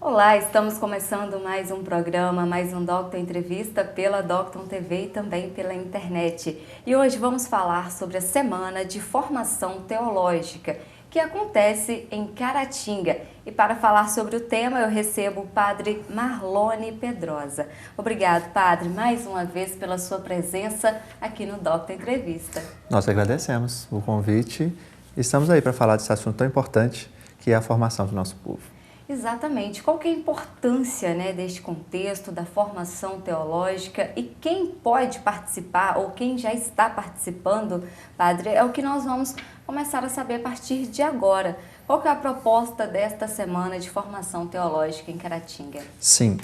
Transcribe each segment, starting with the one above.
Olá, estamos começando mais um programa, mais um Docton Entrevista pela Docton TV e também pela internet. E hoje vamos falar sobre a Semana de Formação Teológica, que acontece em Caratinga. E para falar sobre o tema, eu recebo o Padre Marlone Pedrosa. Obrigado, Padre, mais uma vez pela sua presença aqui no Docton Entrevista. Nós agradecemos o convite e estamos aí para falar desse assunto tão importante que é a formação do nosso povo. Exatamente. Qual que é a importância, deste contexto da formação teológica e quem pode participar ou quem já está participando, Padre, é o que nós vamos começar a saber a partir de agora. Qual que é a proposta desta semana de formação teológica em Caratinga? Sim,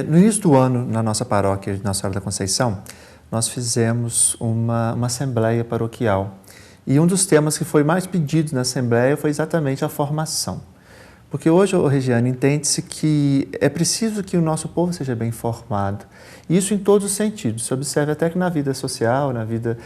no início do ano, na nossa paróquia de Nossa Senhora da Conceição, nós fizemos uma assembleia paroquial. E um dos temas que foi mais pedido na assembleia foi exatamente a formação. Porque hoje, Regiane, entende-se que é preciso que o nosso povo seja bem formado. Isso em todos os sentidos. Se observa até que na vida social, na vida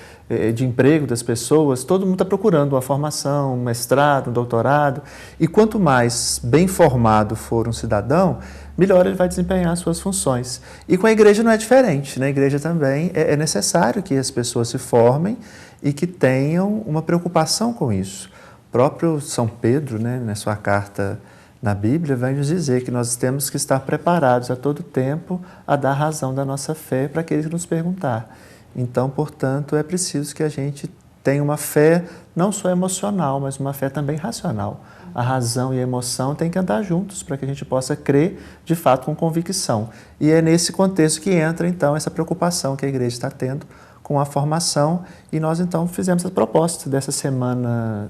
de emprego das pessoas, todo mundo está procurando uma formação, um mestrado, um doutorado. E quanto mais bem formado for um cidadão, melhor ele vai desempenhar as suas funções. E com a igreja não é diferente. Na igreja também é necessário que as pessoas se formem e que tenham uma preocupação com isso. O próprio São Pedro, na sua carta na Bíblia, vai nos dizer que nós temos que estar preparados a todo tempo a dar razão da nossa fé para aqueles que nos perguntar. Então, portanto, é preciso que a gente tenha uma fé não só emocional, mas uma fé também racional. A razão e a emoção têm que andar juntos para que a gente possa crer, de fato, com convicção. E é nesse contexto que entra, então, essa preocupação que a igreja está tendo com a formação, e nós então fizemos a proposta dessa semana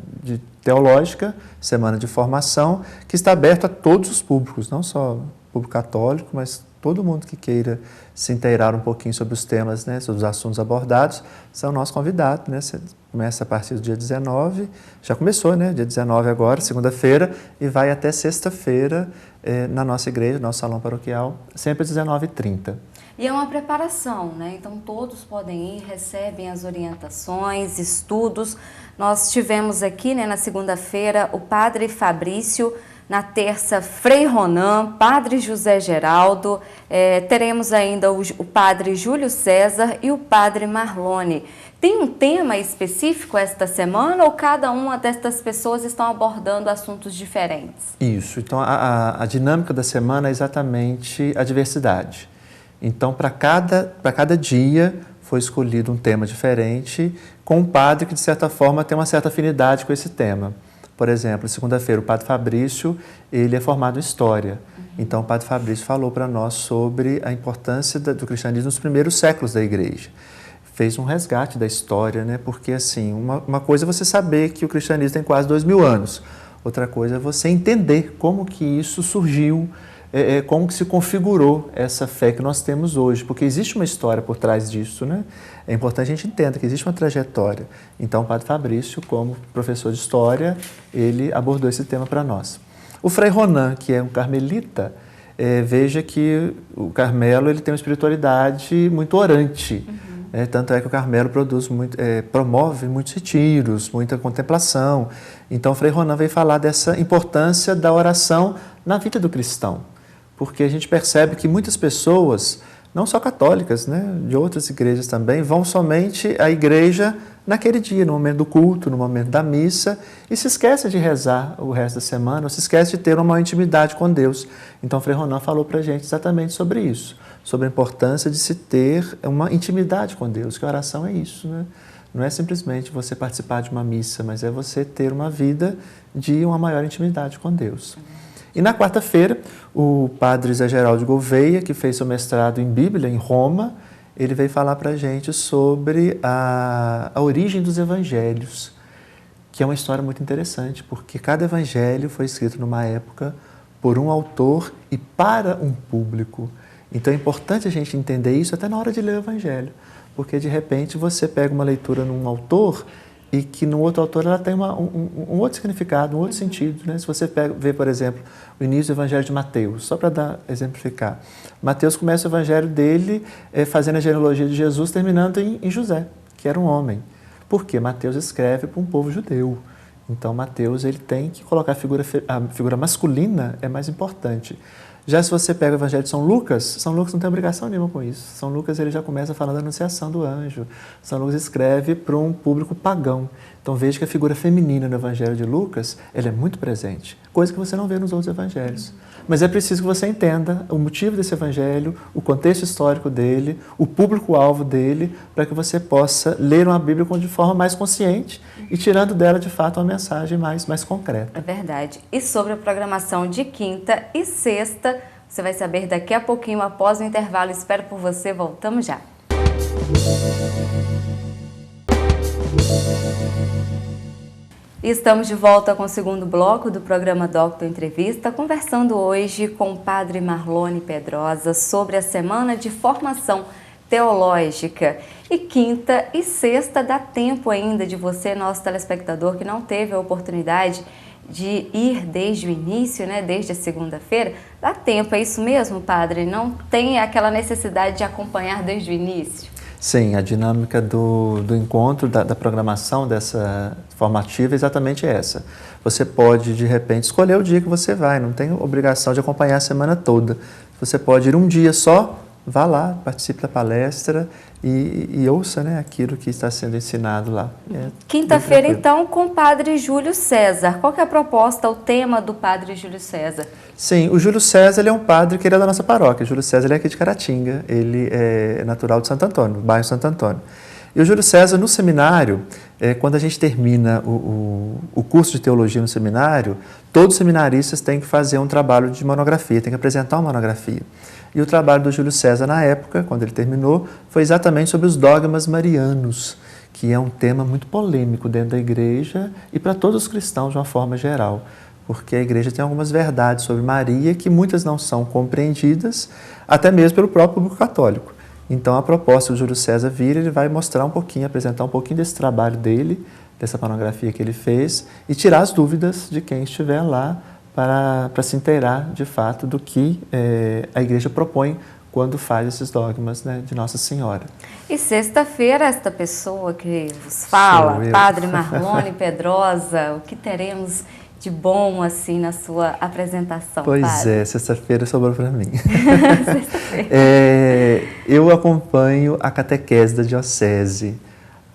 teológica, semana de formação, que está aberta a todos os públicos, não só o público católico, mas todo mundo que queira se inteirar um pouquinho sobre os temas, sobre os assuntos abordados, são nossos convidados. Você começa a partir do dia 19, já começou, dia 19 agora, segunda-feira, e vai até sexta-feira na nossa igreja, nosso salão paroquial, sempre às 19h30. E é uma preparação, então todos podem ir, recebem as orientações, estudos. Nós tivemos aqui, na segunda-feira, o Padre Fabrício, na terça, Frei Ronan, Padre José Geraldo, teremos ainda o Padre Júlio César e o Padre Marlone. Tem um tema específico esta semana ou cada uma destas pessoas estão abordando assuntos diferentes? Isso, então a dinâmica da semana é exatamente a diversidade. Então, para cada dia foi escolhido um tema diferente, com um padre que, de certa forma, tem uma certa afinidade com esse tema. Por exemplo, segunda-feira, o Padre Fabrício, ele é formado em História. Então, o Padre Fabrício falou para nós sobre a importância do cristianismo nos primeiros séculos da Igreja. Fez um resgate da história, porque, assim, uma coisa é você saber que o cristianismo tem quase 2000 anos. Outra coisa é você entender como que isso surgiu, como que se configurou essa fé que nós temos hoje, porque existe uma história por trás disso, É importante a gente entender que existe uma trajetória. Então, o Padre Fabrício, como professor de História, ele abordou esse tema para nós. O Frei Ronan, que é um carmelita, veja que o Carmelo ele tem uma espiritualidade muito orante. Tanto é que o Carmelo promove muitos retiros, muita contemplação. Então, o Frei Ronan veio falar dessa importância da oração na vida do cristão. Porque a gente percebe que muitas pessoas, não só católicas, de outras igrejas também, vão somente à igreja naquele dia, no momento do culto, no momento da missa, e se esquecem de rezar o resto da semana, ou se esquecem de ter uma intimidade com Deus. Então, Frei Ronan falou para a gente exatamente sobre isso, sobre a importância de se ter uma intimidade com Deus, que a oração é isso, Não é simplesmente você participar de uma missa, mas é você ter uma vida de uma maior intimidade com Deus. E na quarta-feira, o Padre Zé Geraldo Gouveia, que fez seu mestrado em Bíblia, em Roma, ele veio falar para a gente sobre a origem dos evangelhos, que é uma história muito interessante, porque cada evangelho foi escrito numa época por um autor e para um público. Então é importante a gente entender isso até na hora de ler o evangelho, porque de repente você pega uma leitura num autor e que no outro autor ela tem um outro significado, um outro sentido. Se você vê, por exemplo, o início do Evangelho de Mateus, só para exemplificar. Mateus começa o Evangelho dele fazendo a genealogia de Jesus, terminando em José, que era um homem. Por quê? Mateus escreve para um povo judeu. Então, Mateus ele tem que colocar a figura masculina é mais importante. Já se você pega o Evangelho de São Lucas não tem obrigação nenhuma com isso. São Lucas ele já começa falando da anunciação do anjo. São Lucas escreve para um público pagão. Então veja que a figura feminina no Evangelho de Lucas ela é muito presente, coisa que você não vê nos outros evangelhos. Mas é preciso que você entenda o motivo desse evangelho, o contexto histórico dele, o público-alvo dele, para que você possa ler uma Bíblia de forma mais consciente e tirando dela, de fato, uma mensagem mais concreta. É verdade. E sobre a programação de quinta e sexta, você vai saber daqui a pouquinho, após o intervalo. Espero por você. Voltamos já. E estamos de volta com o segundo bloco do programa Doctor Entrevista, conversando hoje com o Padre Marlone Pedrosa sobre a Semana de Formação Teológica. E quinta e sexta dá tempo ainda de você, nosso telespectador, que não teve a oportunidade de ir desde o início, né, desde a segunda-feira, dá tempo, é isso mesmo, Padre? Não tem aquela necessidade de acompanhar desde o início? Sim, a dinâmica do encontro, da programação dessa formativa é exatamente essa. Você pode, de repente, escolher o dia que você vai, não tem obrigação de acompanhar a semana toda. Você pode ir um dia só, vá lá, participe da palestra e ouça, né, aquilo que está sendo ensinado lá. Quinta-feira, então, com o Padre Júlio César. Qual que é a proposta, o tema do Padre Júlio César? Sim, o Júlio César ele é um padre que ele é da nossa paróquia. O Júlio César ele é aqui de Caratinga, ele é natural de Santo Antônio, bairro Santo Antônio. E o Júlio César, no seminário, quando a gente termina o curso de teologia no seminário, todos os seminaristas têm que fazer um trabalho de monografia, têm que apresentar uma monografia. E o trabalho do Júlio César, na época, quando ele terminou, foi exatamente sobre os dogmas marianos, que é um tema muito polêmico dentro da igreja e para todos os cristãos de uma forma geral, porque a igreja tem algumas verdades sobre Maria que muitas não são compreendidas, até mesmo pelo próprio público católico. Então, a proposta do Júlio César vir, ele vai mostrar um pouquinho, apresentar um pouquinho desse trabalho dele, dessa monografia que ele fez, e tirar as dúvidas de quem estiver lá para se inteirar, de fato, do que a igreja propõe quando faz esses dogmas, né, de Nossa Senhora. E sexta-feira, esta pessoa que vos fala, Padre Marlone Pedrosa, o que teremos de bom, assim, na sua apresentação, Pois Padre? Sexta-feira sobrou para mim. Eu acompanho a catequese da Diocese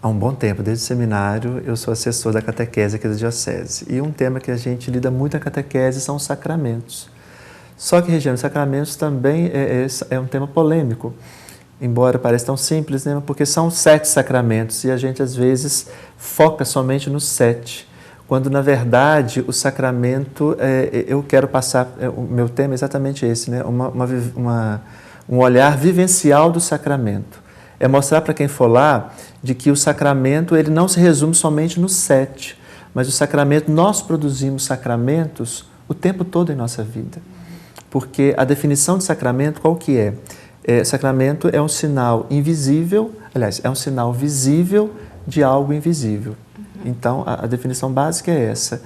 há um bom tempo, desde o seminário eu sou assessor da catequese aqui da Diocese. E um tema que a gente lida muito na catequese são os sacramentos. Só que, Regiane, os sacramentos também é um tema polêmico, embora pareça tão simples, né? Porque são 7 sacramentos e a gente às vezes foca somente nos 7. Quando, na verdade, o sacramento, eu quero passar, o meu tema é exatamente esse, né? Um olhar vivencial do sacramento. É mostrar para quem for lá de que o sacramento ele não se resume somente nos 7, mas o sacramento, nós produzimos sacramentos o tempo todo em nossa vida. Porque a definição de sacramento, qual que é? Sacramento é um sinal invisível, aliás, é um sinal visível de algo invisível. Então, a definição básica é essa.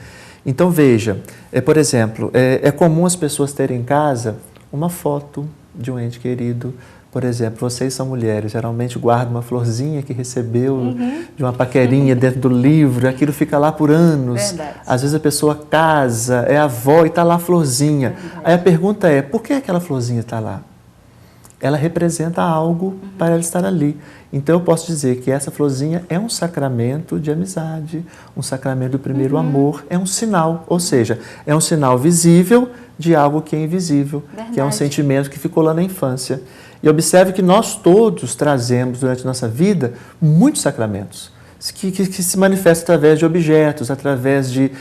Então, veja, por exemplo, é comum as pessoas terem em casa uma foto de um ente querido. Por exemplo, vocês são mulheres, geralmente guardam uma florzinha que recebeu de uma paquerinha dentro do livro, aquilo fica lá por anos. Verdade. Às vezes a pessoa casa, é avó e está lá a florzinha. Aí a pergunta é, por que aquela florzinha está lá? Ela representa algo para ela estar ali. Então, eu posso dizer que essa florzinha é um sacramento de amizade, um sacramento do primeiro amor, é um sinal, ou seja, é um sinal visível de algo que é invisível, que é um sentimento que ficou lá na infância. E observe que nós todos trazemos durante a nossa vida muitos sacramentos, que se manifestam através de objetos, através de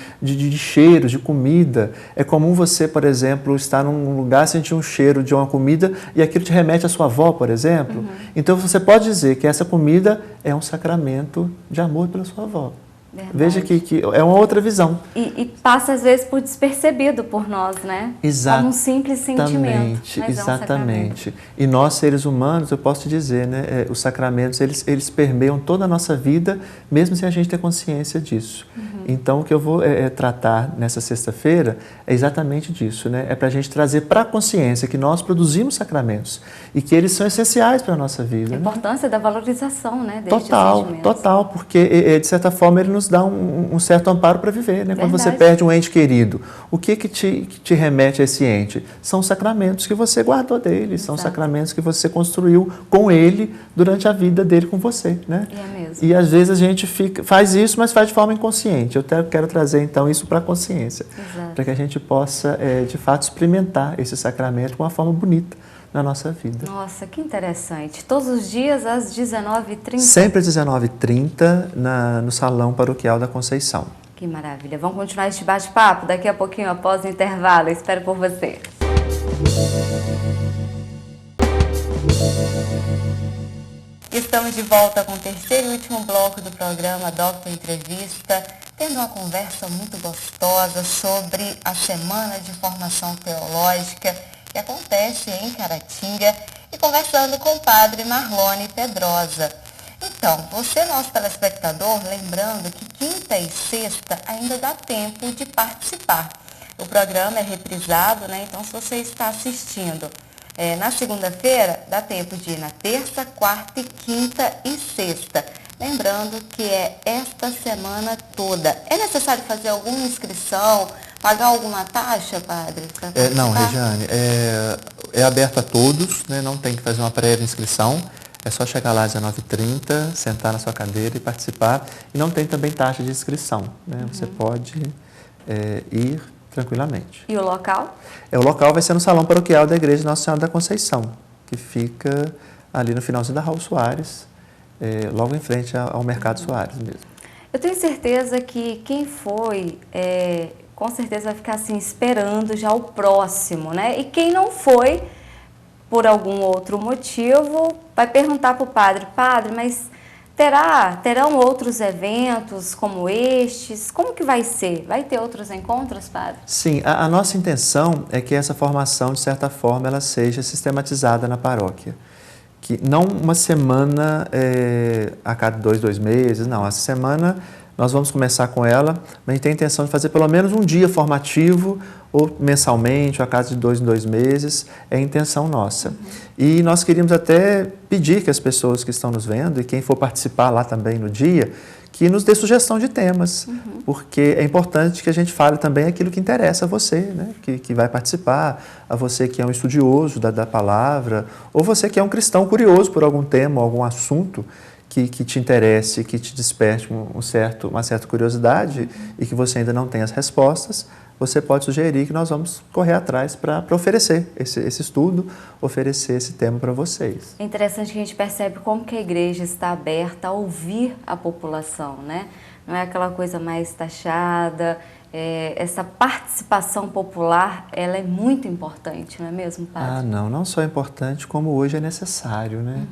cheiros, de comida. É comum você, por exemplo, estar num lugar, sentir um cheiro de uma comida e aquilo te remete à sua avó, por exemplo. Então, você pode dizer que essa comida é um sacramento de amor pela sua avó. Verdade. Veja que é uma outra visão. E passa, às vezes, por despercebido por nós, né? Exatamente. Como um simples sentimento. Exatamente. E nós, seres humanos, eu posso te dizer, né? Os sacramentos, eles permeiam toda a nossa vida, mesmo sem a gente ter consciência disso. Então, o que eu vou tratar nessa sexta-feira é exatamente disso, né? É para a gente trazer para a consciência que nós produzimos sacramentos e que eles são essenciais para a nossa vida. A importância da valorização, né? Total, porque, de certa forma, ele nos dá um certo amparo para viver, né? Quando você Verdade. perde um ente querido, o que te remete a esse ente? São sacramentos que você guardou dele, são Exato. sacramentos que você construiu com ele durante a vida dele com você, né? E é mesmo. E às vezes a gente faz isso, mas faz de forma inconsciente. Eu quero trazer então isso para a consciência, Exato. para que a gente possa de fato experimentar esse sacramento de uma forma bonita na nossa vida. Nossa, que interessante. Todos os dias às 19h30. Sempre às 19h30 no Salão Paroquial da Conceição. Que maravilha. Vamos continuar este bate-papo daqui a pouquinho após o intervalo. Eu espero por você. Estamos de volta com o terceiro e último bloco do programa Doctor Entrevista, tendo uma conversa muito gostosa sobre a Semana de Formação Teológica que acontece em Caratinga e conversando com o padre Marlone Pedrosa. Então, você, nosso telespectador, lembrando que quinta e sexta ainda dá tempo de participar. O programa é reprisado, né? Então, se você está assistindo na segunda-feira, dá tempo de ir na terça, quarta e quinta e sexta. Lembrando que é esta semana toda. É necessário fazer alguma inscrição, pagar alguma taxa, padre? Não, Regiane, é aberto a todos, né? Não tem que fazer uma prévia inscrição. É só chegar lá às 19h30, sentar na sua cadeira e participar. E não tem também taxa de inscrição, né? Você pode ir tranquilamente. E o local? O local vai ser no Salão Paroquial da Igreja Nossa Senhora da Conceição, que fica ali no finalzinho da Raul Soares, logo em frente ao Mercado Soares mesmo. Eu tenho certeza que quem foi, com certeza vai ficar assim esperando já o próximo, né? E quem não foi, por algum outro motivo, vai perguntar para o padre, mas terão outros eventos como estes? Como que vai ser? Vai ter outros encontros, padre? Sim, a nossa intenção é que essa formação, de certa forma, ela seja sistematizada na paróquia. Que não uma semana a cada dois meses, não. Essa semana nós vamos começar com ela, mas a gente tem a intenção de fazer pelo menos um dia formativo, ou mensalmente, ou a cada de 2 em 2 meses, é a intenção nossa. E nós queríamos até pedir que as pessoas que estão nos vendo, e quem for participar lá também no dia, que nos dê sugestão de temas, porque é importante que a gente fale também aquilo que interessa a você, né? que vai participar, a você que é um estudioso da palavra, ou você que é um cristão curioso por algum tema, algum assunto que te interesse, que te desperte uma certa curiosidade e que você ainda não tem as respostas, você pode sugerir que nós vamos correr atrás para oferecer esse estudo, oferecer esse tema para vocês. É interessante que a gente percebe como que a igreja está aberta a ouvir a população, né? Não é aquela coisa mais taxada, essa participação popular, ela é muito importante, não é mesmo, padre? Não só é importante, como hoje é necessário, né?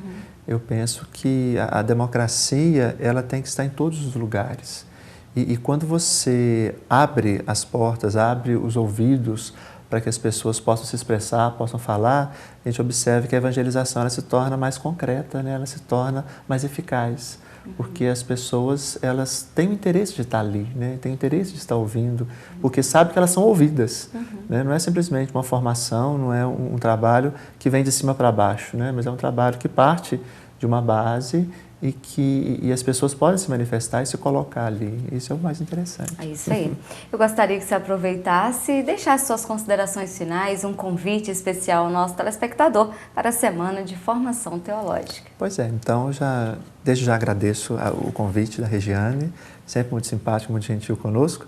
Eu penso que a democracia, ela tem que estar em todos os lugares. E quando você abre as portas, abre os ouvidos para que as pessoas possam se expressar, possam falar, a gente observa que a evangelização ela se torna mais concreta, né? Ela se torna mais eficaz, porque as pessoas elas têm o interesse de estar ali, né? Têm o interesse de estar ouvindo, porque sabem que elas são ouvidas. Né? Não é simplesmente uma formação, não é um trabalho que vem de cima para baixo, né? Mas é um trabalho que parte de uma base e as pessoas podem se manifestar e se colocar ali. Isso é o mais interessante. É isso aí. Eu gostaria que você aproveitasse e deixasse suas considerações finais, um convite especial ao nosso telespectador para a Semana de Formação Teológica. Pois é, então desde já agradeço o convite da Regiane, sempre muito simpático, muito gentil conosco.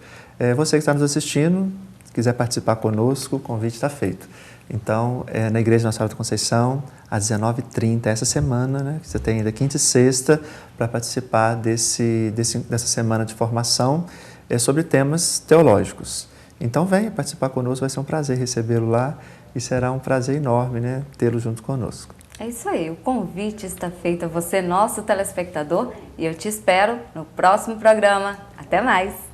Você que está nos assistindo, se quiser participar conosco, o convite está feito. Então, na Igreja Nossa Senhora da Conceição, às 19h30, essa semana, né, que você tem ainda quinta e sexta, para participar dessa semana de formação sobre temas teológicos. Então, venha participar conosco, vai ser um prazer recebê-lo lá e será um prazer enorme, né, tê-lo junto conosco. É isso aí, o convite está feito a você, nosso telespectador, e eu te espero no próximo programa. Até mais!